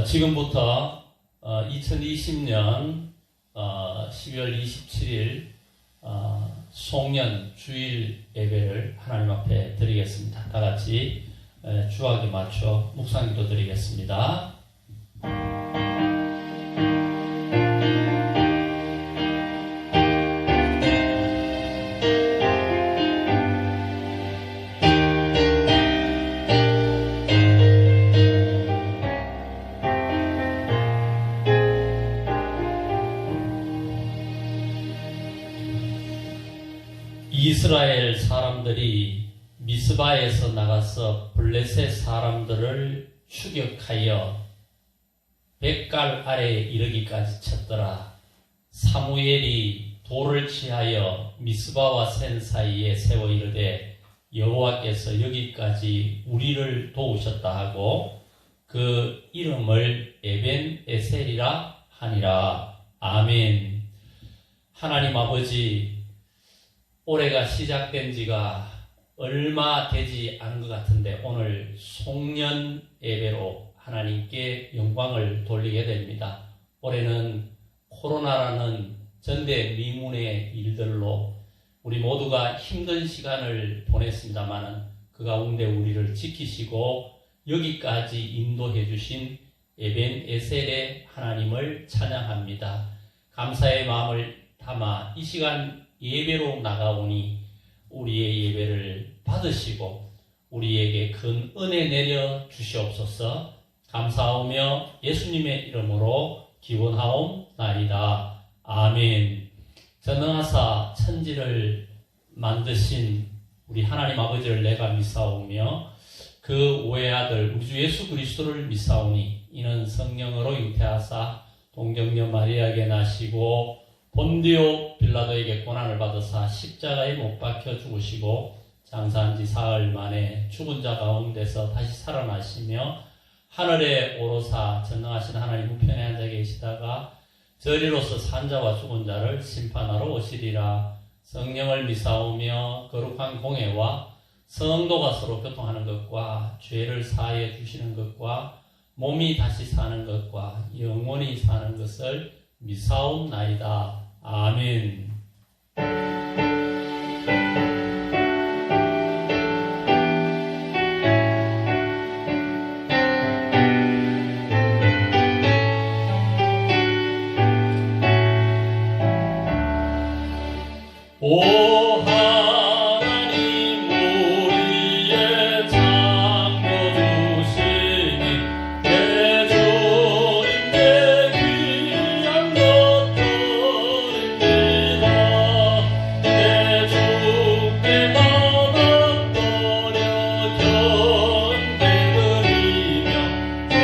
지금부터 2020년 12월 27일 송년 주일 예배를 하나님 앞에 드리겠습니다. 다 같이 주악에 맞춰 묵상기도 드리겠습니다. 이스라엘 사람들이 미스바에서 나가서 블레셋 사람들을 추격하여 백갈 아래에 이르기까지 쳤더라. 사무엘이 돌을 취하여 미스바와 센 사이에 세워 이르되 여호와께서 여기까지 우리를 도우셨다 하고 그 이름을 에벤 에셀이라 하니라. 아멘. 하나님 아버지, 올해가 시작된 지가 얼마 되지 않은 것 같은데 오늘 송년 예배로 하나님께 영광을 돌리게 됩니다. 올해는 코로나라는 전대미문의 일들로 우리 모두가 힘든 시간을 보냈습니다마는 그 가운데 우리를 지키시고 여기까지 인도해 주신 에벤 에셀의 하나님을 찬양합니다. 감사의 마음을 담아 이 시간 예배로 나가오니 우리의 예배를 받으시고 우리에게 큰 은혜 내려 주시옵소서. 감사하며 예수님의 이름으로 기원하옵나이다. 아멘. 전능하사 천지를 만드신 우리 하나님 아버지를 내가 믿사오며 그 외아들 우리 주 예수 그리스도를 믿사오니 이는 성령으로 잉태하사 동정녀 마리아에게 나시고 본디오 빌라도에게 고난을 받으사 십자가에 못 박혀 죽으시고 장사한 지 사흘 만에 죽은 자 가운데서 다시 살아나시며 하늘에 오르사 전능하신 하나님 우편에 앉아 계시다가 저리로서 산 자와 죽은 자를 심판하러 오시리라. 성령을 믿사오며 거룩한 공회와 성도가 서로 교통하는 것과 죄를 사하여 주시는 것과 몸이 다시 사는 것과 영원히 사는 것을 믿사옵나이다. 아멘. 오 하나님 우리의 장로 주시니 내 주님께 귀한 것들입니다. 내 주께 마음 돌려 견배드리며 내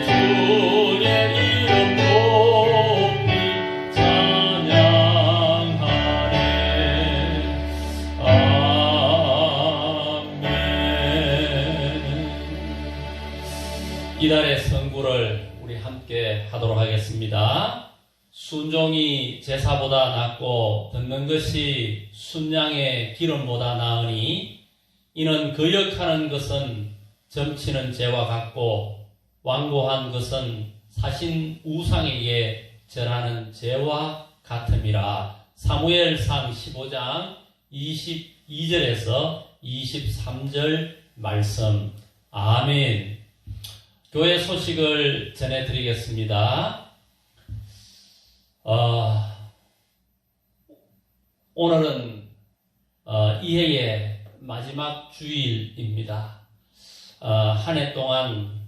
주의 이름 높이 찬양하네. 이달의 선구를 우리 함께 하도록 하겠습니다. 순종이 제사보다 낫고 듣는 것이 순양의 기름보다 나으니 이는 거역하는 것은 점치는 죄와 같고 완고한 것은 사신 우상에게 절하는 죄와 같음이라. 사무엘상 15장 22절에서 23절 말씀. 아멘. 교회 소식을 전해드리겠습니다. 오늘은 이해의 마지막 주일입니다. 한 해 동안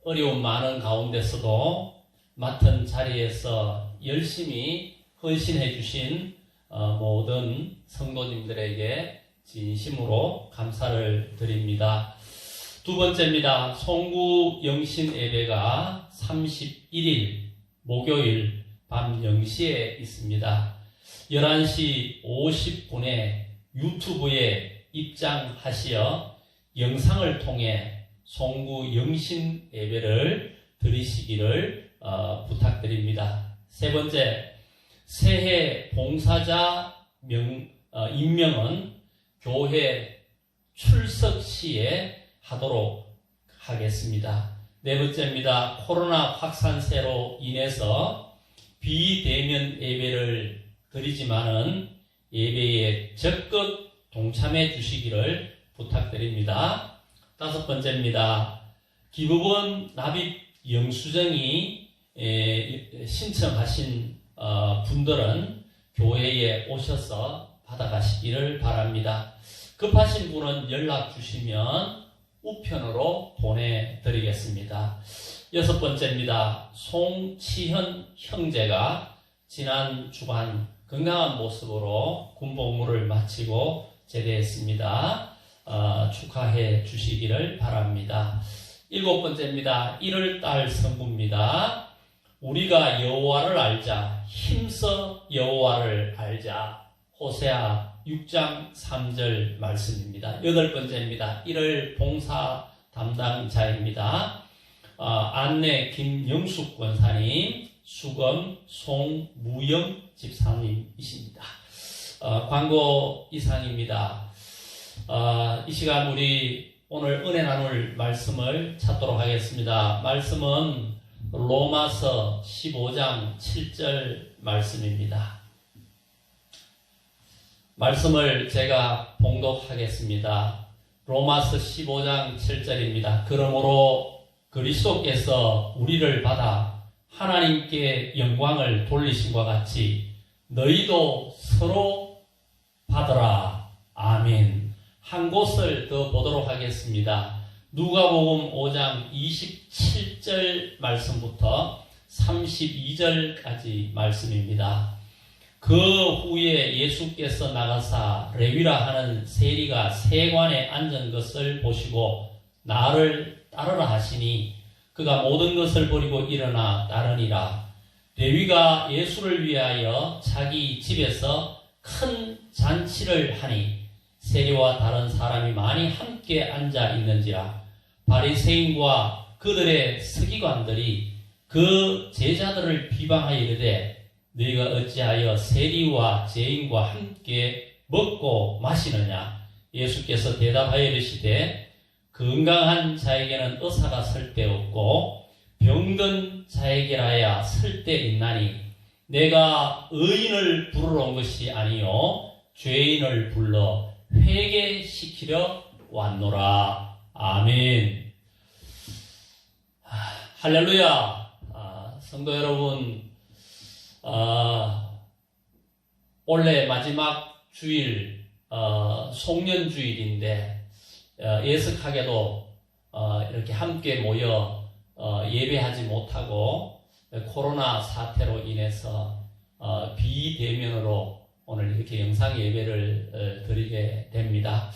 어려움 많은 가운데서도 맡은 자리에서 열심히 헌신해 주신 모든 성도님들에게 진심으로 감사를 드립니다. 두 번째입니다. 송구 영신 예배가 31일 목요일 밤 0시에 있습니다. 11시 50분에 유튜브에 입장하시어 영상을 통해 송구 영신 예배를 드리시기를 부탁드립니다. 세 번째, 새해 봉사자 임명은 교회 출석 시에 하도록 하겠습니다. 네 번째입니다. 코로나 확산세로 인해서 비대면 예배를 드리지만은 예배에 적극 동참해 주시기를 부탁드립니다. 다섯 번째입니다. 기부금 납입 영수증이 신청하신 분들은 교회에 오셔서 받아가시기를 바랍니다. 급하신 분은 연락 주시면 우편으로 보내드리겠습니다. 여섯 번째입니다. 송치현 형제가 지난 주간 건강한 모습으로 군복무를 마치고 제대했습니다. 축하해 주시기를 바랍니다. 일곱 번째입니다. 1월달 선구입니다. 우리가 여호와를 알자, 힘써 여호와를 알자. 호세아 6장 3절 말씀입니다. 여덟 번째입니다. 1월 봉사 담당자입니다. 안내 김영숙 권사님, 수검 송무영 집사님이십니다. 광고 이상입니다. 이 시간 우리 오늘 은혜 나눌 말씀을 찾도록 하겠습니다. 말씀은 로마서 15장 7절 말씀입니다. 말씀을 제가 봉독하겠습니다. 로마서 15장 7절입니다. 그러므로 그리스도께서 우리를 받아 하나님께 영광을 돌리심과 같이 너희도 서로 받으라. 아멘. 한 곳을 더 보도록 하겠습니다. 누가복음 5장 27절 말씀부터 32절까지 말씀입니다. 그 후에 예수께서 나가사 레위라 하는 세리가 세관에 앉은 것을 보시고 나를 따르라 하시니 그가 모든 것을 버리고 일어나 따르니라. 레위가 예수를 위하여 자기 집에서 큰 잔치를 하니 세리와 다른 사람이 많이 함께 앉아 있는지라. 바리새인과 그들의 서기관들이 그 제자들을 비방하여 이르되 너희가 어찌하여 세리와 죄인과 함께 먹고 마시느냐. 예수께서 대답하여 이르시되 건강한 자에게는 의사가 쓸데없고 병든 자에게라야 쓸데있나니 내가 의인을 부르러 온 것이 아니요 죄인을 불러 회개시키려 왔노라. 아멘. 할렐루야. 성도 여러분, 올해 마지막 주일, 송년주일인데 예석하게도 이렇게 함께 모여 예배하지 못하고 코로나 사태로 인해서 비대면으로 오늘 이렇게 영상 예배를 드리게 됩니다.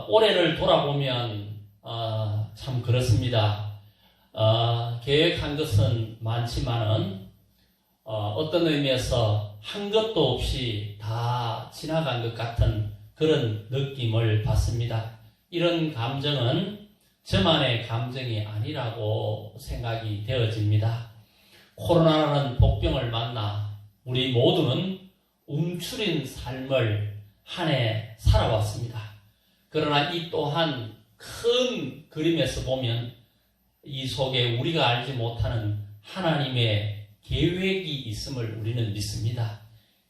올해를 돌아보면 참 그렇습니다. 계획한 것은 많지만은 어떤 의미에서 한 것도 없이 다 지나간 것 같은 그런 느낌을 받습니다. 이런 감정은 저만의 감정이 아니라고 생각이 되어집니다. 코로나라는 복병을 만나 우리 모두는 움츠린 삶을 한 해 살아왔습니다. 그러나 이 또한 큰 그림에서 보면 이 속에 우리가 알지 못하는 하나님의 계획이 있음을 우리는 믿습니다.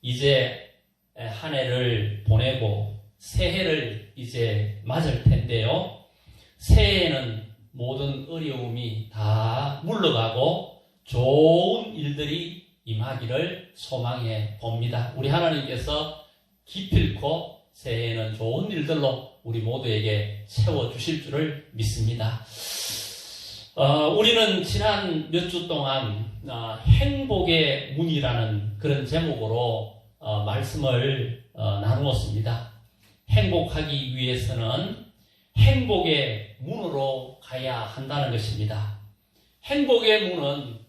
이제 한 해를 보내고 새해를 이제 맞을 텐데요. 새해에는 모든 어려움이 다 물러가고 좋은 일들이 임하기를 소망해 봅니다. 우리 하나님께서 기필코 새해에는 좋은 일들로 우리 모두에게 채워주실 줄을 믿습니다. 우리는 지난 몇 주 동안 행복의 문이라는 그런 제목으로 말씀을 나누었습니다. 행복하기 위해서는 행복의 문으로 가야 한다는 것입니다. 행복의 문은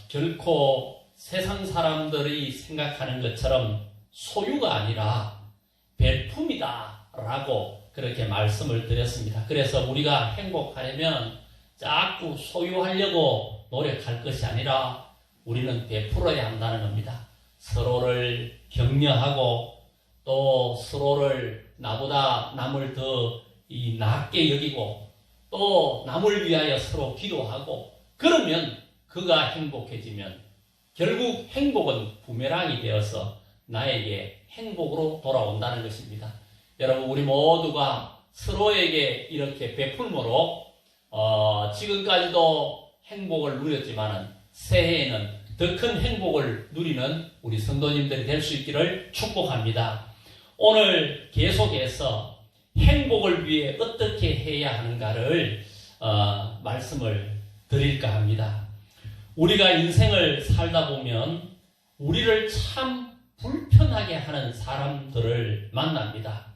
결코 세상 사람들이 생각하는 것처럼 소유가 아니라 별품이다 라고 그렇게 말씀을 드렸습니다. 그래서 우리가 행복하려면 자꾸 소유하려고 노력할 것이 아니라 우리는 베풀어야 한다는 겁니다. 서로를 격려하고 또 서로를 나보다 남을 더 낮게 여기고 또 남을 위하여 서로 기도하고 그러면 그가 행복해지면 결국 행복은 부메랑이 되어서 나에게 행복으로 돌아온다는 것입니다. 여러분, 우리 모두가 서로에게 이렇게 베풀므로 지금까지도 행복을 누렸지만 새해에는 더 큰 행복을 누리는 우리 성도님들이 될 수 있기를 축복합니다. 오늘 계속해서 행복을 위해 어떻게 해야 하는가를 말씀을 드릴까 합니다. 우리가 인생을 살다 보면 우리를 참 불편하게 하는 사람들을 만납니다.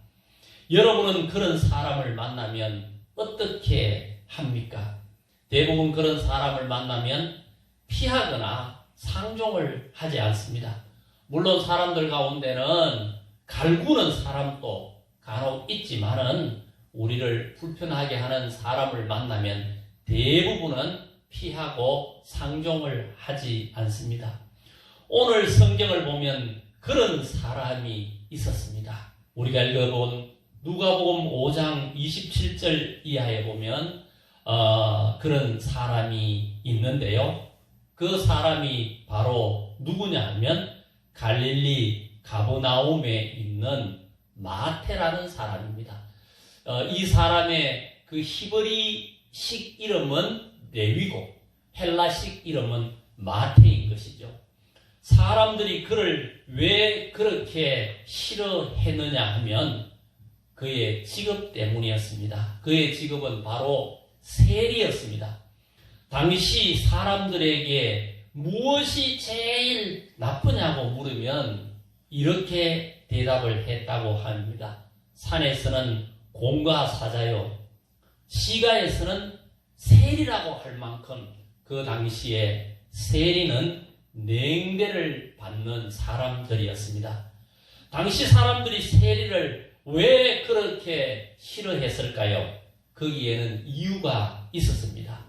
여러분은 그런 사람을 만나면 어떻게 합니까? 대부분 그런 사람을 만나면 피하거나 상종을 하지 않습니다. 물론 사람들 가운데는 갈구는 사람도 간혹 있지만은 우리를 불편하게 하는 사람을 만나면 대부분은 피하고 상종을 하지 않습니다. 오늘 성경을 보면 그런 사람이 있었습니다. 우리가 읽어본 누가복음 5장 27절 이하에 보면 그런 사람이 있는데요. 그 사람이 바로 누구냐 하면 갈릴리 가버나움에 있는 마태라는 사람입니다. 이 사람의 그 히브리식 이름은 레위고 헬라식 이름은 마태인 것이죠. 사람들이 그를 왜 그렇게 싫어했느냐 하면 그의 직업 때문이었습니다. 그의 직업은 바로 세리였습니다. 당시 사람들에게 무엇이 제일 나쁘냐고 물으면 이렇게 대답을 했다고 합니다. 산에서는 공과 사자요, 시가에서는 세리라고 할 만큼 그 당시에 세리는 냉대를 받는 사람들이었습니다. 당시 사람들이 세리를 왜 그렇게 싫어했을까요? 거기에는 이유가 있었습니다.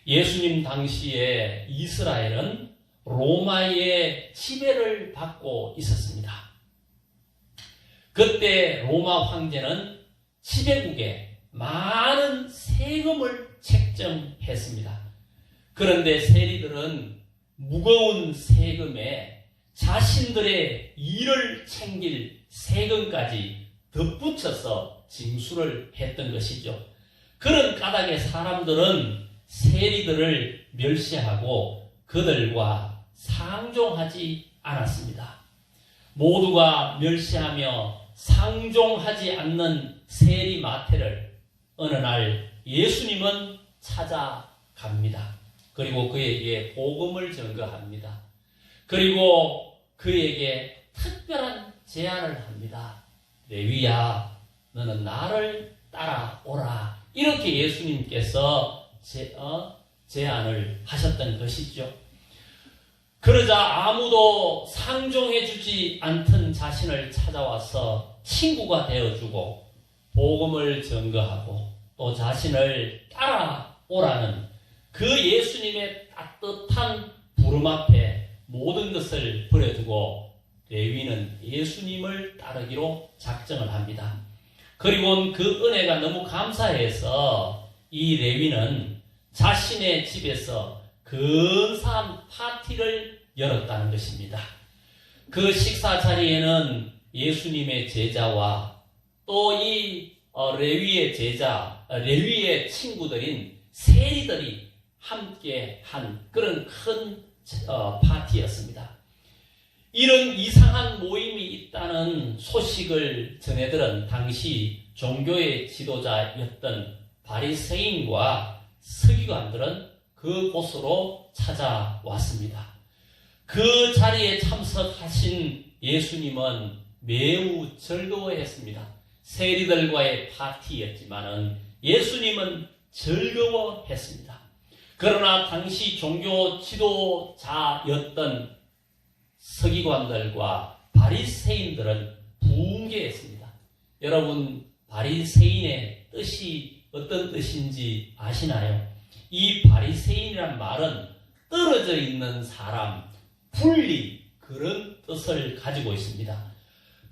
예수님 당시에 이스라엘은 로마의 지배를 받고 있었습니다. 그때 로마 황제는 지배국에 많은 세금을 책정했습니다. 그런데 세리들은 무거운 세금에 자신들의 일을 챙길 세금까지 덧붙여서 징수를 했던 것이죠. 그런 까닭에 사람들은 세리들을 멸시하고 그들과 상종하지 않았습니다. 모두가 멸시하며 상종하지 않는 세리 마태를 어느 날 예수님은 찾아갑니다. 그리고 그에게 복음을 전거합니다. 그리고 그에게 특별한 제안을 합니다. 레위야, 너는 나를 따라오라. 이렇게 예수님께서 제안을 하셨던 것이죠. 그러자 아무도 상종해주지 않던 자신을 찾아와서 친구가 되어주고 복음을 전거하고 또 자신을 따라오라는 그 예수님의 따뜻한 부름 앞에 모든 것을 버려두고 레위는 예수님을 따르기로 작정을 합니다. 그리고 그 은혜가 너무 감사해서 이 레위는 자신의 집에서 근사한 파티를 열었다는 것입니다. 그 식사 자리에는 예수님의 제자와 또 이 레위의 제자, 레위의 친구들인 세리들이 함께 한 그런 큰 파티였습니다. 이런 이상한 모임이 있다는 소식을 전해들은 당시 종교의 지도자였던 바리새인과 서기관들은 그곳으로 찾아왔습니다. 그 자리에 참석하신 예수님은 매우 즐거워했습니다. 세리들과의 파티였지만은 예수님은 즐거워했습니다. 그러나 당시 종교 지도자였던 서기관들과 바리새인들은 붕괴했습니다. 여러분, 바리새인의 뜻이 어떤 뜻인지 아시나요? 이 바리새인이란 말은 떨어져 있는 사람, 분리, 그런 뜻을 가지고 있습니다.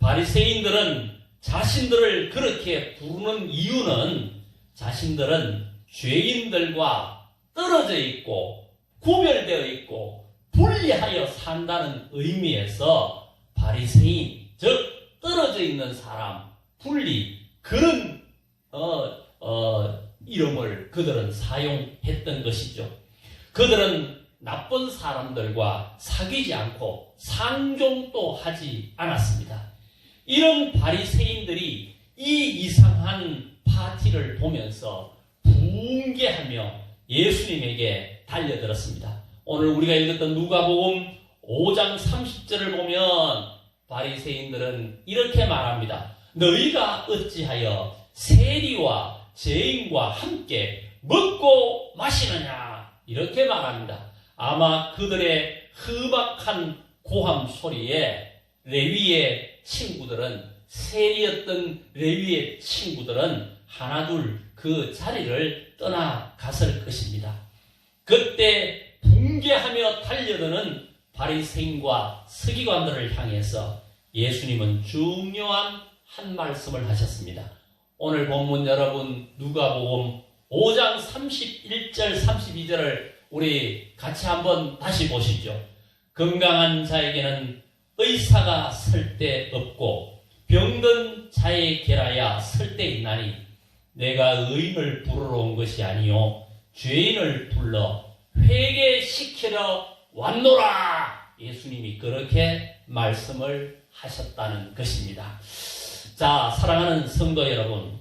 바리새인들은 자신들을 그렇게 부르는 이유는 자신들은 죄인들과 떨어져 있고 구별되어 있고 분리하여 산다는 의미에서 바리새인, 즉 떨어져 있는 사람, 분리, 그런 이름을 그들은 사용했던 것이죠. 그들은 나쁜 사람들과 사귀지 않고 상종도 하지 않았습니다. 이런 바리새인들이 이 이상한 파티를 보면서 붕괴하며 예수님에게 달려들었습니다. 오늘 우리가 읽었던 누가복음 5장 30절을 보면 바리새인들은 이렇게 말합니다. 너희가 어찌하여 세리와 죄인과 함께 먹고 마시느냐, 이렇게 말합니다. 아마 그들의 흡악한 고함 소리에 레위의 친구들은, 세리였던 레위의 친구들은 하나둘 그 자리를 떠나갔을 것입니다. 그때 붕괴하며 달려드는 바리새인과 서기관들을 향해서 예수님은 중요한 한 말씀을 하셨습니다. 오늘 본문 여러분 누가복음 5장 31절 32절을 우리 같이 한번 다시 보시죠. 건강한 자에게는 의사가 설데 없고 병든 자에게라야 설데 있나니 내가 의인을 부르러 온 것이 아니요 죄인을 불러 회개시키러 왔노라. 예수님이 그렇게 말씀을 하셨다는 것입니다. 자, 사랑하는 성도 여러분,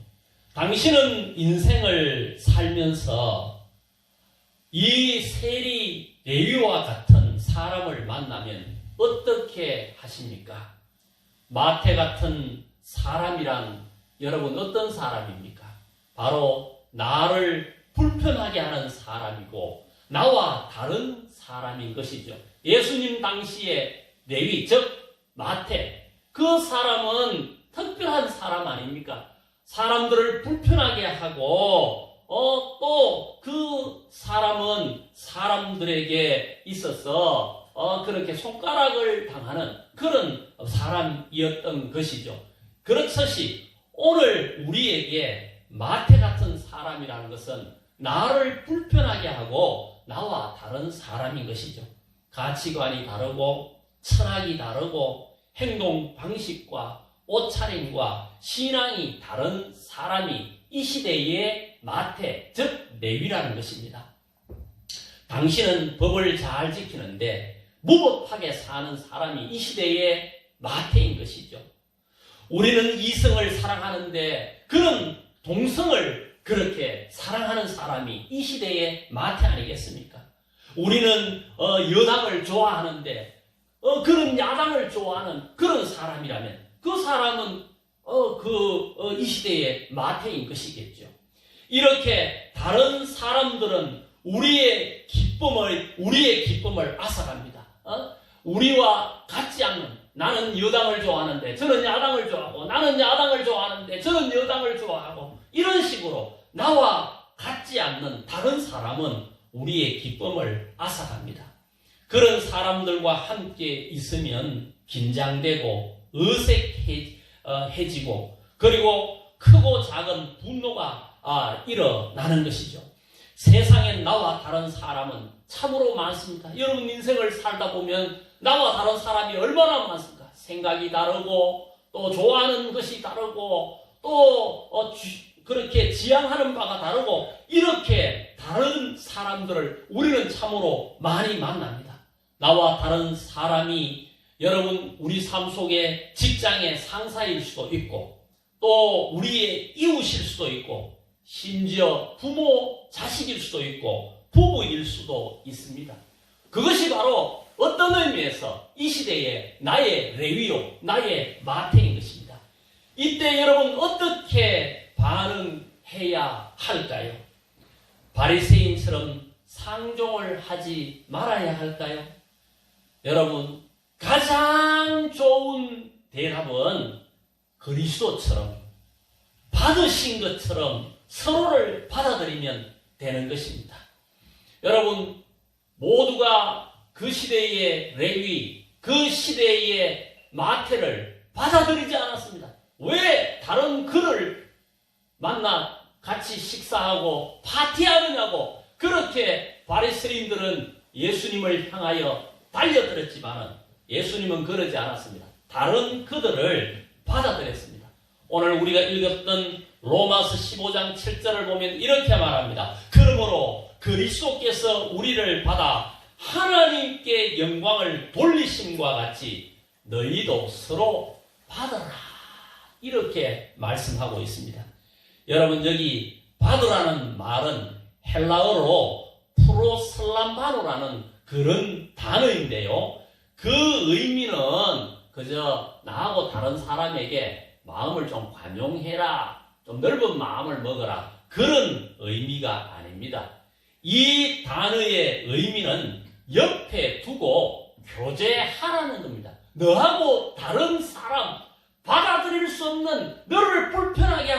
당신은 인생을 살면서 이 세리 레위와 같은 사람을 만나면 어떻게 하십니까? 마태 같은 사람이란 여러분 어떤 사람입니까? 바로 나를 불편하게 하는 사람이고 나와 다른 사람인 것이죠. 예수님 당시에 레위, 즉 마태, 그 사람은 특별한 사람 아닙니까? 사람들을 불편하게 하고 또 그 사람은 사람들에게 있어서 그렇게 손가락을 당하는 그런 사람이었던 것이죠. 그렇듯이 오늘 우리에게 마태 같은 사람이라는 것은 나를 불편하게 하고 나와 다른 사람인 것이죠. 가치관이 다르고 철학이 다르고 행동 방식과 옷차림과 신앙이 다른 사람이 이 시대의 마태, 즉 레위라는 것입니다. 당신은 법을 잘 지키는데 무법하게 사는 사람이 이 시대의 마태인 것이죠. 우리는 이성을 사랑하는데 그런 동성을 그렇게 사랑하는 사람이 이 시대의 마태 아니겠습니까? 우리는 여당을 좋아하는데 그런 야당을 좋아하는 그런 사람이라면 그 사람은 이 시대의 마태인 것이겠죠. 이렇게 다른 사람들은 우리의 기쁨을 앗아갑니다. 우리와 같지 않는, 나는 여당을 좋아하는데 저는 야당을 좋아하고, 나는 야당을 좋아하는데 저는 여당을 좋아하고, 이런 식으로 나와 같지 않는 다른 사람은 우리의 기쁨을 앗아갑니다. 그런 사람들과 함께 있으면 긴장되고 어색해지고 그리고 크고 작은 분노가 일어나는 것이죠. 세상엔 나와 다른 사람은 참으로 많습니다. 여러분 인생을 살다 보면 나와 다른 사람이 얼마나 많습니까? 생각이 다르고 또 좋아하는 것이 다르고 또 그렇게 지향하는 바가 다르고 이렇게 다른 사람들을 우리는 참으로 많이 만납니다. 나와 다른 사람이 여러분 우리 삶 속에 직장의 상사일 수도 있고 또 우리의 이웃일 수도 있고 심지어 부모 자식일 수도 있고 부부일 수도 있습니다. 그것이 바로 어떤 의미에서 이 시대의 나의 레위요, 나의 마태인 것입니다. 이때 여러분 어떻게 반응해야 할까요? 바리새인처럼 상종을 하지 말아야 할까요? 여러분 가장 좋은 대답은 그리스도처럼 받으신 것처럼 서로를 받아들이면 되는 것입니다. 여러분 모두가 그 시대의 레위, 그 시대의 마태를 받아들이지 않았습니다. 왜 다른 그를 만나 같이 식사하고 파티하느냐고 그렇게 바리새인들은 예수님을 향하여 달려들었지만은 예수님은 그러지 않았습니다. 다른 그들을 받아들였습니다. 오늘 우리가 읽었던 로마서 15장 7절을 보면 이렇게 말합니다. 그러므로 그리스도께서 우리를 받아 하나님께 영광을 돌리심과 같이 너희도 서로 받아라. 이렇게 말씀하고 있습니다. 여러분, 여기 받으라는 말은 헬라어로 프로슬람바노라는 그런 단어인데요. 그 의미는 그저 나하고 다른 사람에게 마음을 좀 관용해라, 좀 넓은 마음을 먹어라, 그런 의미가 아닙니다. 이 단어의 의미는 옆에 두고 교제하라는 겁니다. 너하고 다른 사람, 받아들일 수 없는, 너를 불편하게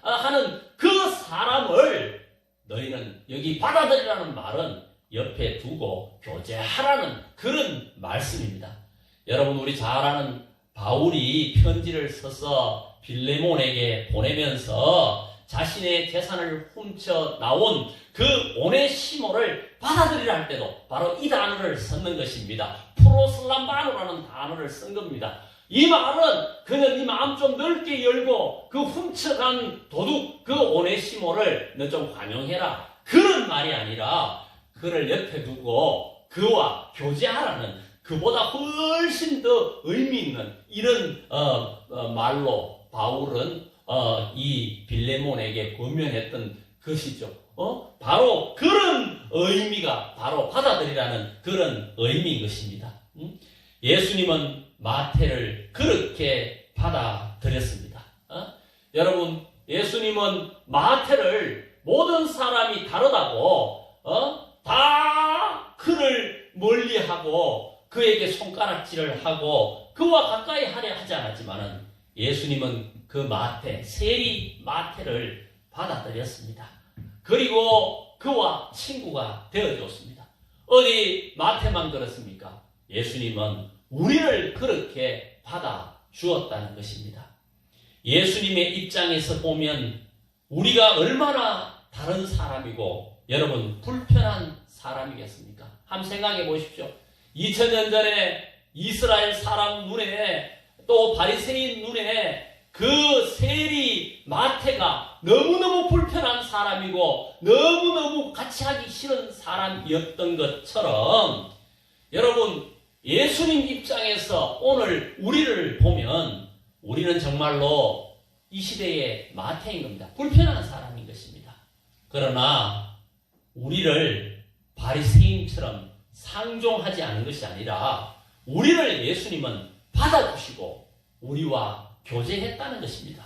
하는 그 사람을 너희는, 여기 받아들이라는 말은 옆에 두고 교제하라는 그런 말씀입니다. 여러분, 우리 잘 아는 바울이 편지를 써서 빌레몬에게 보내면서 자신의 재산을 훔쳐 나온 그 오네시모를 받아들이라 할 때도 바로 이 단어를 썼는 것입니다. 프로슬람바노라는 단어를 쓴 겁니다. 이 말은 그는 네 마음 좀 넓게 열고 그 훔쳐간 도둑 그 오네시모를 너 좀 관용해라, 그런 말이 아니라 그를 옆에 두고 그와 교제하라는, 그보다 훨씬 더 의미 있는 이런 말로 바울은 이 빌레몬에게 권면했던 것이죠. 바로 그런 의미가 바로 받아들이라는 그런 의미인 것입니다. 예수님은 마태를 그렇게 받아들였습니다. 여러분, 예수님은 마태를 모든 사람이 다르다고 다 그를 멀리하고 그에게 손가락질을 하고 그와 가까이 하려 하지 않았지만은 예수님은 그 마태, 세리 마태를 받아들였습니다. 그리고 그와 친구가 되어줬습니다. 어디 마태만 그렇습니까? 예수님은 우리를 그렇게 받아주었다는 것입니다. 예수님의 입장에서 보면 우리가 얼마나 다른 사람이고 여러분 불편한 사람이겠습니까? 한번 생각해 보십시오. 2000년 전에 이스라엘 사람 눈에 또 바리새인 눈에 그 세리 마태가 너무너무 불편한 사람이고 너무너무 같이 하기 싫은 사람이었던 것처럼 여러분 예수님 입장에서 오늘 우리를 보면 우리는 정말로 이 시대의 마태인 겁니다. 불편한 사람인 것입니다. 그러나 우리를 바리새인처럼 상종하지 않은 것이 아니라 우리를 예수님은 받아주시고 우리와 교제했다는 것입니다.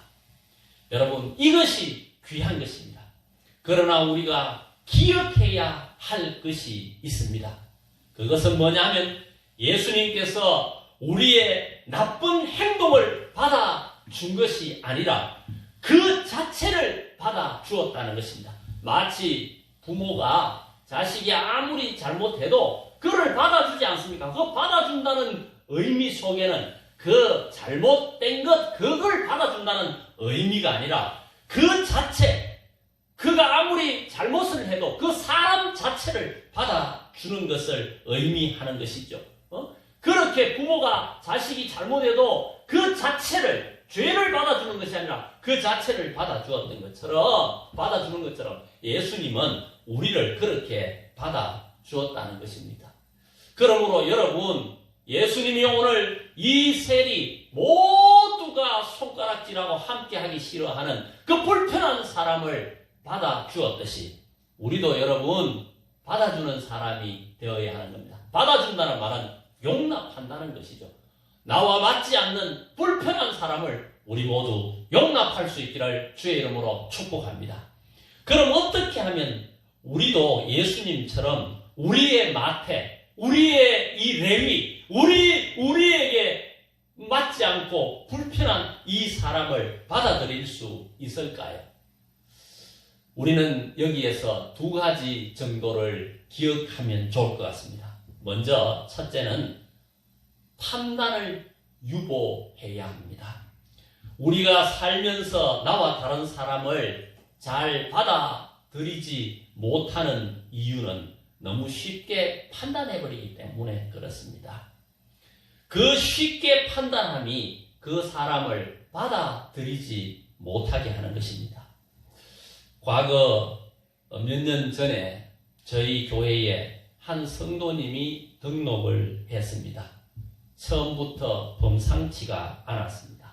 여러분, 이것이 귀한 것입니다. 그러나 우리가 기억해야 할 것이 있습니다. 그것은 뭐냐면 예수님께서 우리의 나쁜 행동을 받아준 것이 아니라 그 자체를 받아주었다는 것입니다. 마치 부모가 자식이 아무리 잘못해도 그를 받아주지 않습니까? 그 받아준다는 의미 속에는 그 잘못된 것, 그걸 받아준다는 의미가 아니라 그 자체, 그가 아무리 잘못을 해도 그 사람 자체를 받아주는 것을 의미하는 것이죠. 그렇게 부모가 자식이 잘못해도 그 자체를, 죄를 받아주는 것이 아니라 그 자체를 받아주었던 것처럼, 받아주는 것처럼 예수님은 우리를 그렇게 받아주었다는 것입니다. 그러므로 여러분, 예수님이 오늘 이 세리 모두가 손가락질하고 함께하기 싫어하는 그 불편한 사람을 받아주었듯이 우리도 여러분 받아주는 사람이 되어야 하는 겁니다. 받아준다는 말은 용납한다는 것이죠. 나와 맞지 않는 불편한 사람을 우리 모두 용납할 수 있기를 주의 이름으로 축복합니다. 그럼 어떻게 하면 우리도 예수님처럼 우리의 마태, 우리의 이 레위, 우리에게 맞지 않고 불편한 이 사람을 받아들일 수 있을까요? 우리는 여기에서 두 가지 정도를 기억하면 좋을 것 같습니다. 먼저 첫째는 판단을 유보해야 합니다. 우리가 살면서 나와 다른 사람을 잘 받아들이지 못하는 이유는 너무 쉽게 판단해버리기 때문에 그렇습니다. 그 쉽게 판단함이 그 사람을 받아들이지 못하게 하는 것입니다. 과거 몇 년 전에 저희 교회에 한 성도님이 등록을 했습니다. 처음부터 범상치가 않았습니다.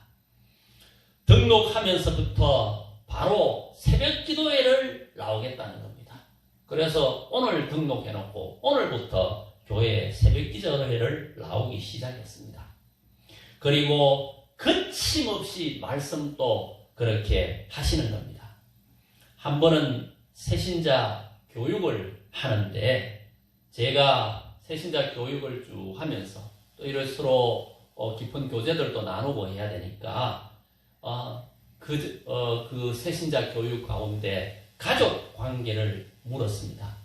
등록하면서부터 바로 새벽 기도회를 나오겠다는 겁니다. 그래서 오늘 등록해놓고 오늘부터 교회에 새벽 기도회를 나오기 시작했습니다. 그리고 거침없이 말씀도 그렇게 하시는 겁니다. 한 번은 새신자 교육을 하는데 제가 새신자 교육을 쭉 하면서 또 이런 서로 깊은 교제들도 나누고 해야 되니까 그 새신자 교육 가운데 가족 관계를 물었습니다.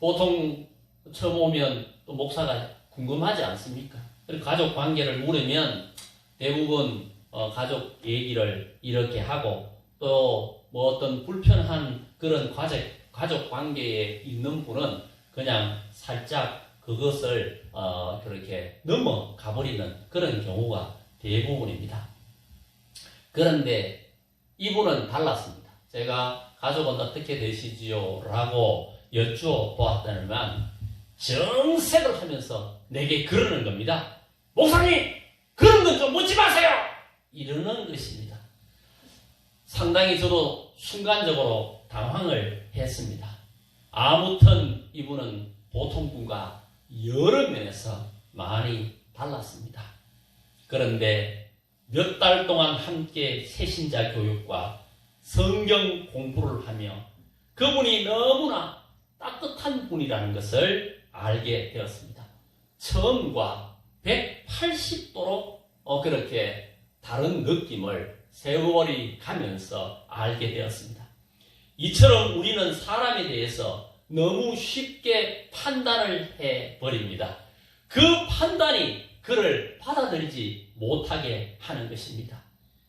보통 처음 오면 또 목사가 궁금하지 않습니까? 가족 관계를 물으면 대부분 가족 얘기를 이렇게 하고 또 뭐 어떤 불편한 그런 가족 관계에 있는 분은 그냥 살짝 그것을 그렇게 넘어가 버리는 그런 경우가 대부분입니다. 그런데 이분은 달랐습니다. 제가 가족은 어떻게 되시지요? 라고 여쭈어보았더니만 정색을 하면서 내게 그러는 겁니다. 목사님! 그런 건 좀 묻지 마세요! 이러는 것입니다. 상당히 저도 순간적으로 당황을 했습니다. 아무튼 이분은 보통 분과 여러 면에서 많이 달랐습니다. 그런데 몇 달 동안 함께 새신자 교육과 성경 공부를 하며 그분이 너무나 따뜻한 분이라는 것을 알게 되었습니다. 처음과 180도로 그렇게 다른 느낌을 세월이 가면서 알게 되었습니다. 이처럼 우리는 사람에 대해서 너무 쉽게 판단을 해버립니다. 그 판단이 그를 받아들이지 못하게 하는 것입니다.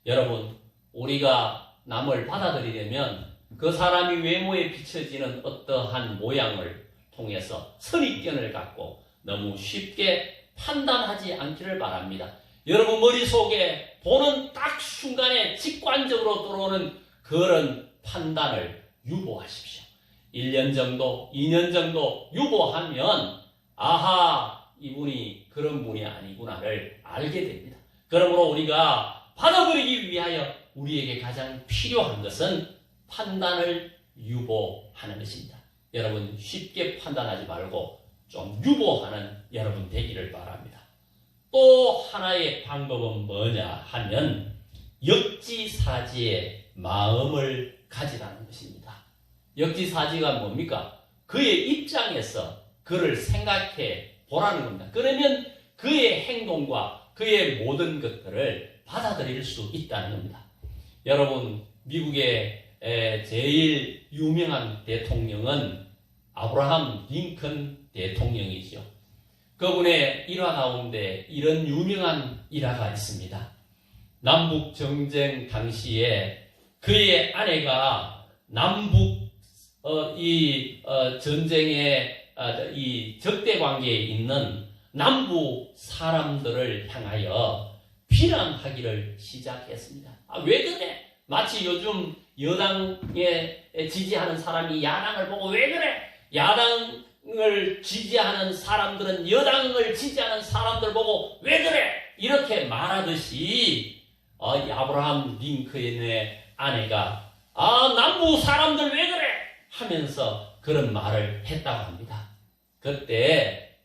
여러분, 우리가 남을 받아들이려면 그 사람이 외모에 비춰지는 어떠한 모양을 통해서 선입견을 갖고 너무 쉽게 판단하지 않기를 바랍니다. 여러분 머릿속에 보는 딱 순간에 직관적으로 들어오는 그런 판단을 유보하십시오. 1년 정도, 2년 정도 유보하면 아하, 이분이 그런 분이 아니구나를 알게 됩니다. 그러므로 우리가 받아들이기 위하여 우리에게 가장 필요한 것은 판단을 유보하는 것입니다. 여러분 쉽게 판단하지 말고 좀 유보하는 여러분 되기를 바랍니다. 또 하나의 방법은 뭐냐 하면 역지사지의 마음을 가지라는 것입니다. 역지사지가 뭡니까? 그의 입장에서 그를 생각해 보라는 겁니다. 그러면 그의 행동과 그의 모든 것들을 받아들일 수 있다는 겁니다. 여러분 미국의 제일 유명한 대통령은 아브라함 링컨 대통령이죠. 그분의 일화 가운데 이런 유명한 일화가 있습니다. 남북 정쟁 당시에 그의 아내가 남북 전쟁의 이 적대 관계에 있는 남부 사람들을 향하여 비난하기를 시작했습니다. 왜 그래? 마치 요즘 여당에 지지하는 사람이 야당을 보고 왜 그래? 야당을 지지하는 사람들은 여당을 지지하는 사람들 보고 왜 그래? 이렇게 말하듯이 아브라함 링컨의 아내가 남부 사람들 왜 그래? 하면서 그런 말을 했다고 합니다. 그때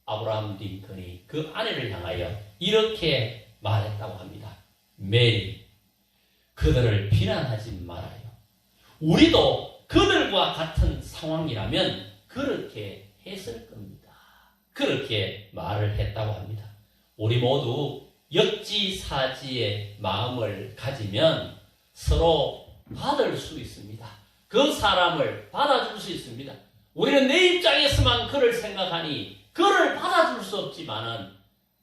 아브라함 링컨이 그 아내를 향하여 이렇게 말했다고 합니다. 메리, 그들을 비난하지 말아요. 우리도 그들과 같은 상황이라면 그렇게 했을 겁니다. 그렇게 말을 했다고 합니다. 우리 모두 역지사지의 마음을 가지면 서로 받을 수 있습니다. 그 사람을 받아줄 수 있습니다. 우리는 내 입장에서만 그를 생각하니 그를 받아줄 수 없지만은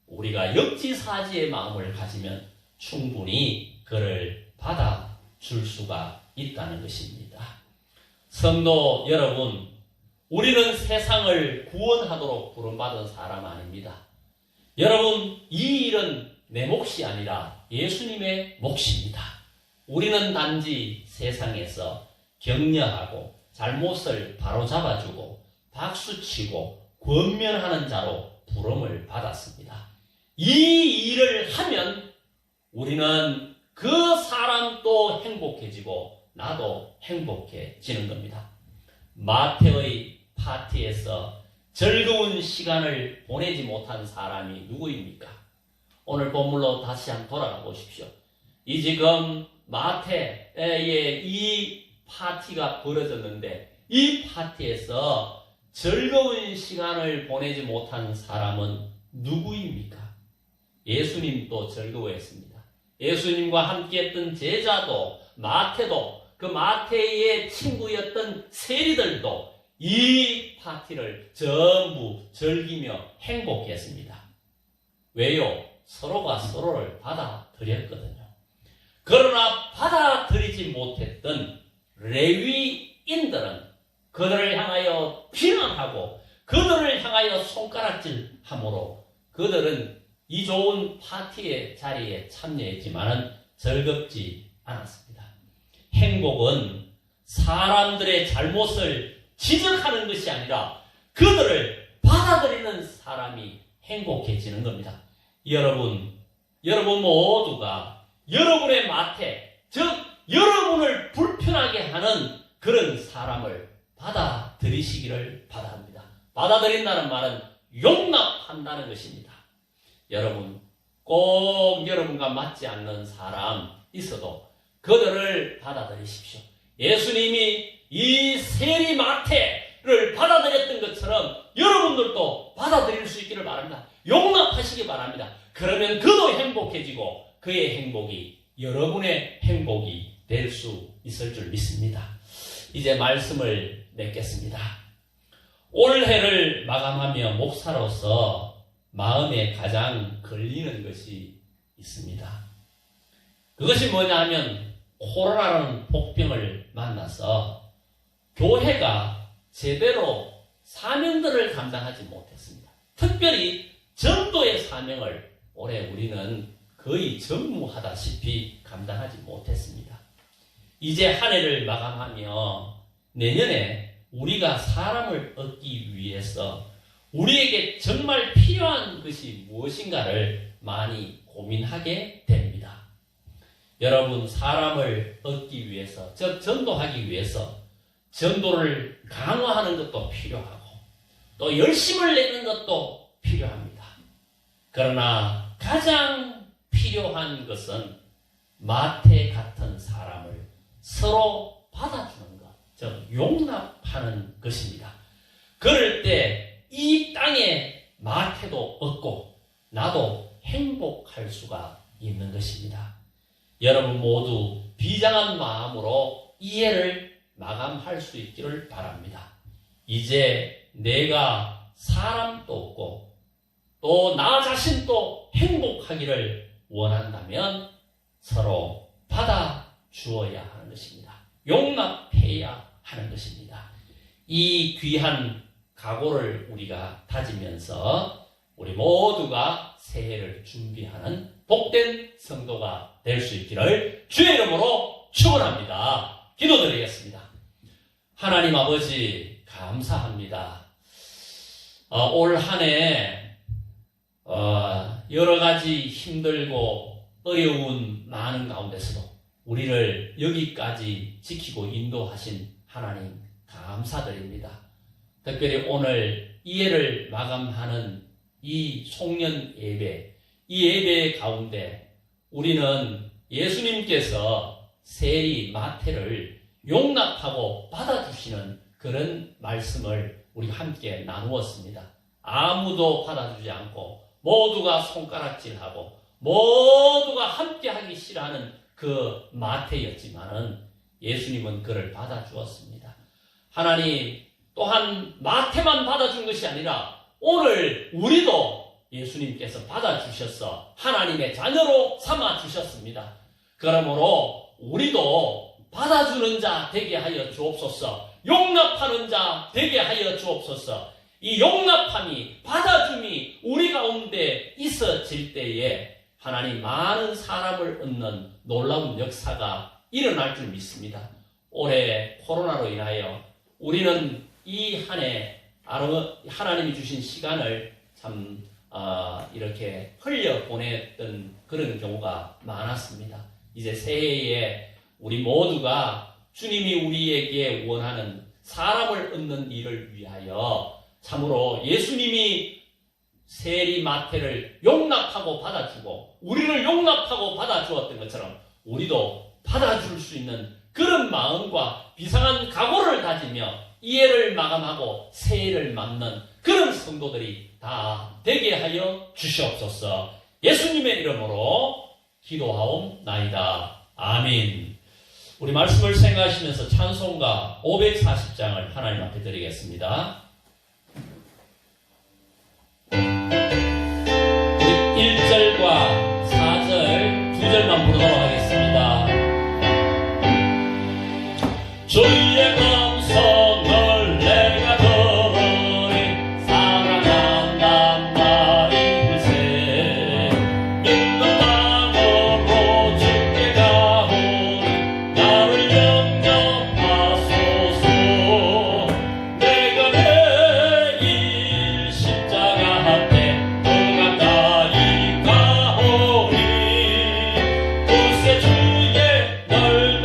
우리가 역지사지의 마음을 가지면 충분히 그를 받아줄 수가 있다는 것입니다. 성도 여러분, 우리는 세상을 구원하도록 부름받은 사람 아닙니다. 여러분, 이 일은 내 몫이 아니라 예수님의 몫입니다. 우리는 단지 세상에서 격려하고 잘못을 바로잡아주고 박수치고 권면하는 자로 부름을 받았습니다. 이 일을 하면 우리는 그 사람도 행복해지고 나도 행복해지는 겁니다. 마태의 파티에서 즐거운 시간을 보내지 못한 사람이 누구입니까? 오늘 본문로 다시 한번 돌아가 보십시오. 이 지금 마태의 이 파티가 벌어졌는데 이 파티에서 즐거운 시간을 보내지 못한 사람은 누구입니까? 예수님도 즐거워했습니다. 예수님과 함께했던 제자도 마태도 그 마태의 친구였던 세리들도 이 파티를 전부 즐기며 행복했습니다. 왜요? 서로가 서로를 받아들였거든요. 그러나 받아들이지 못했던 레위인들은 그들을 향하여 비난하고 그들을 향하여 손가락질함으로 그들은 이 좋은 파티의 자리에 참여했지만은 즐겁지 않았습니다. 행복은 사람들의 잘못을 지적하는 것이 아니라 그들을 받아들이는 사람이 행복해지는 겁니다. 여러분 모두가 여러분의 마태, 즉 여러분을 불편하게 하는 그런 사람을 받아들이시기를 바랍니다. 받아들인다는 말은 용납한다는 것입니다. 여러분, 꼭 여러분과 맞지 않는 사람 있어도 그들을 받아들이십시오. 예수님이 이 세리 마태를 받아들였던 것처럼 여러분들도 받아들일 수 있기를 바랍니다. 용납하시기 바랍니다. 그러면 그도 행복해지고 그의 행복이 여러분의 행복이 될 수 있을 줄 믿습니다. 이제 말씀을 맺겠습니다. 올해를 마감하며 목사로서 마음에 가장 걸리는 것이 있습니다. 그것이 뭐냐 하면 코로나라는 복병을 만나서 교회가 제대로 사명들을 감당하지 못했습니다. 특별히 전도의 사명을 올해 우리는 거의 전무하다시피 감당하지 못했습니다. 이제 한 해를 마감하며 내년에 우리가 사람을 얻기 위해서 우리에게 정말 필요한 것이 무엇인가를 많이 고민하게 됩니다. 여러분, 사람을 얻기 위해서, 즉 전도하기 위해서 전도를 강화하는 것도 필요하고 또 열심을 내는 것도 필요합니다. 그러나 가장 필요한 것은 마태 같은 사람을 서로 받아주는 것, 즉 용납하는 것입니다. 그럴 때 이 땅에 마태도 얻고 나도 행복할 수가 있는 것입니다. 여러분 모두 비장한 마음으로 이 해를 마감할 수 있기를 바랍니다. 이제 내가 사람도 없고 또 나 자신도 행복하기를 원한다면 서로 받아주어야 하는 것입니다. 용납해야 하는 것입니다. 이 귀한 각오를 우리가 다지면서 우리 모두가 새해를 준비하는 복된 성도가 될 수 있기를 주의 이름으로 축원합니다. 기도드리겠습니다. 하나님 아버지 감사합니다. 올 한 해 여러 가지 힘들고 어려운 많은 가운데서도 우리를 여기까지 지키고 인도하신 하나님 감사드립니다. 특별히 오늘 이 해를 마감하는 이 송년 예배, 이 예배 가운데 우리는 예수님께서 세리 마태를 용납하고 받아주시는 그런 말씀을 우리가 함께 나누었습니다. 아무도 받아주지 않고 모두가 손가락질하고 모두가 함께하기 싫어하는 그 마태였지만은 예수님은 그를 받아주었습니다. 하나님 또한 마태만 받아준 것이 아니라 오늘 우리도 예수님께서 받아주셔서 하나님의 자녀로 삼아주셨습니다. 그러므로 우리도 받아주는 자 되게 하여 주옵소서. 용납하는 자 되게 하여 주옵소서. 이 용납함이, 받아줌이 우리 가운데 있어질 때에 하나님 많은 사람을 얻는 놀라운 역사가 일어날 줄 믿습니다. 올해 코로나로 인하여 우리는 이 한 해 하나님이 주신 시간을 참 이렇게 흘려보냈던 그런 경우가 많았습니다. 이제 새해에 우리 모두가 주님이 우리에게 원하는 사람을 얻는 일을 위하여 참으로 예수님이 세리 마태를 용납하고 받아주고 우리를 용납하고 받아주었던 것처럼 우리도 받아줄 수 있는 그런 마음과 비상한 각오를 다지며 이해를 마감하고 새해를 맞는 그런 성도들이 다 되게 하여 주시옵소서. 예수님의 이름으로 기도하옵나이다. 아멘. 우리 말씀을 생각하시면서 찬송가 540장을 하나님 앞에 드리겠습니다. 우리 1절과 4절, 2절만 부르도록 하겠습니다. 주의 음성을 내가 들으니 사랑한단 말일세. 믿는 마음으로 주께 가오니 나를 영접하소서. 내가 매일 십자가 앞에 더 가까이 가오니 글쎄 주의 넓은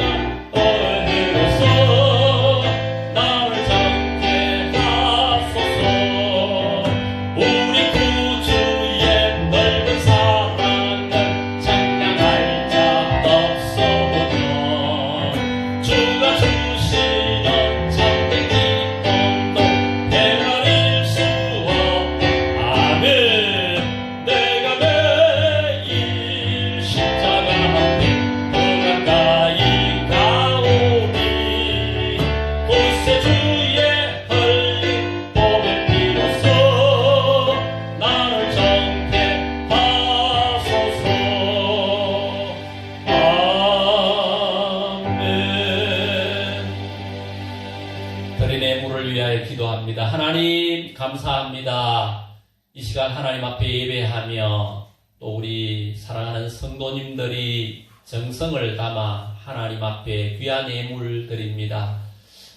은혜로서 나를 잡게 하소서. 우리 구주의 넓은 사랑을 찬양할 자 없어도 주가 주시는 참된 기쁨도 헤아릴 수 없다. 아멘. 내가 매일 십자가 앞에 더 가까이 가오니 글쎄 주의 흘린 보혈 피로써 나를 정케 하소서. 아멘. 드린 예물을 위하여 기도합니다. 하나님 감사합니다. 이 시간 하나님 앞에 예배하며 또 우리 사랑하는 성도님들이 정성을 담아 하나님 앞에 귀한 예물 드립니다.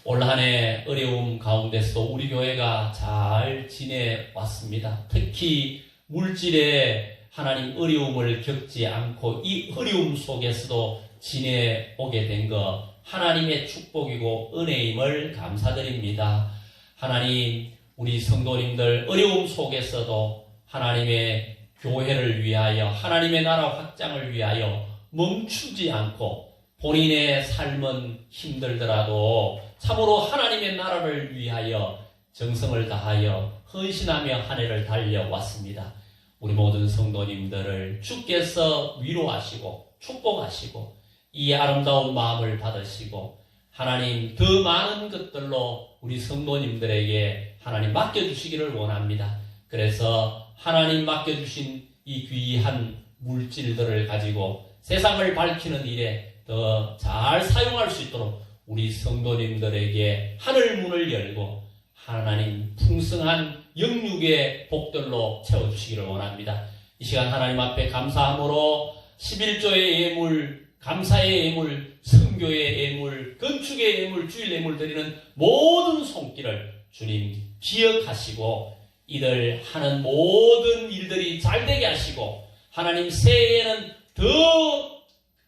올 한 해 어려움 가운데서도 우리 교회가 잘 지내왔습니다. 특히 물질에 하나님 어려움을 겪지 않고 이 어려움 속에서도 지내오게 된 것 하나님의 축복이고 은혜임을 감사드립니다. 하나님, 우리 성도님들 어려움 속에서도 하나님의 교회를 위하여 하나님의 나라 확장을 위하여 멈추지 않고 본인의 삶은 힘들더라도 참으로 하나님의 나라를 위하여 정성을 다하여 헌신하며 한 해를 달려왔습니다. 우리 모든 성도님들을 주께서 위로하시고 축복하시고 이 아름다운 마음을 받으시고 하나님 더 많은 것들로 우리 성도님들에게 하나님 맡겨주시기를 원합니다. 그래서 하나님 맡겨주신 이 귀한 물질들을 가지고 세상을 밝히는 일에 더 잘 사용할 수 있도록 우리 성도님들에게 하늘 문을 열고 하나님 풍성한 영육의 복들로 채워주시기를 원합니다. 이 시간 하나님 앞에 감사함으로 11조의 예물, 감사의 예물, 선교의 예물, 건축의 예물, 주일 예물 드리는 모든 손길을 주님 기억하시고 이들 하는 모든 일들이 잘되게 하시고 하나님 새해에는 더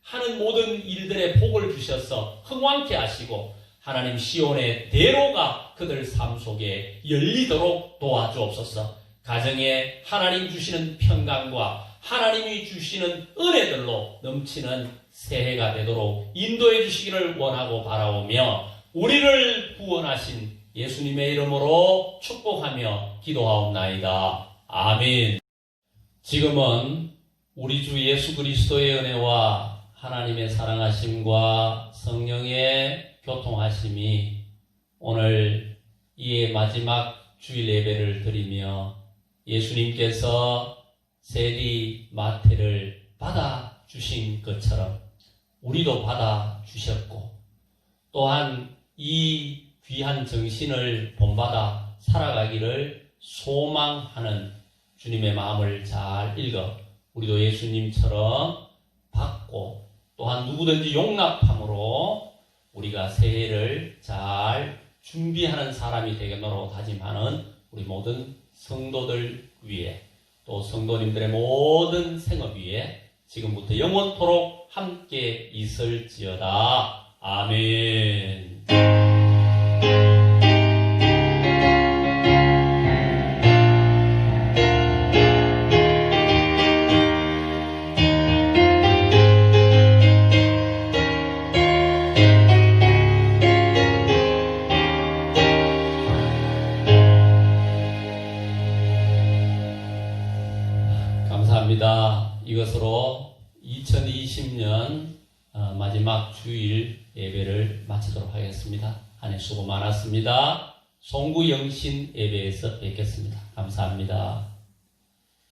하는 모든 일들의 복을 주셔서 흥왕케 하시고 하나님 시온의 대로가 그들 삶 속에 열리도록 도와주옵소서. 가정에 하나님 주시는 평강과 하나님이 주시는 은혜들로 넘치는 새해가 되도록 인도해 주시기를 원하고 바라오며 우리를 구원하신 예수님의 이름으로 축복하며 기도하옵나이다. 아멘. 지금은 우리 주 예수 그리스도의 은혜와 하나님의 사랑하심과 성령의 교통하심이 오늘 이의 마지막 주일 예배를 드리며 예수님께서 세리 마태를 받아주신 것처럼 우리도 받아주셨고 또한 이 귀한 정신을 본받아 살아가기를 소망하는 주님의 마음을 잘 읽어 우리도 예수님처럼 받고 또한 누구든지 용납함으로 우리가 새해를 잘 준비하는 사람이 되겠노라고 다짐하는 우리 모든 성도들 위해 또 성도님들의 모든 생업 위에 지금부터 영원토록 함께 있을지어다. 아멘. 감사합니다. 이것으로 2020년 마지막 주일 예배를 마치도록 하겠습니다. 한 해 수고 많았습니다. 송구영신 예배에서 뵙겠습니다. 감사합니다.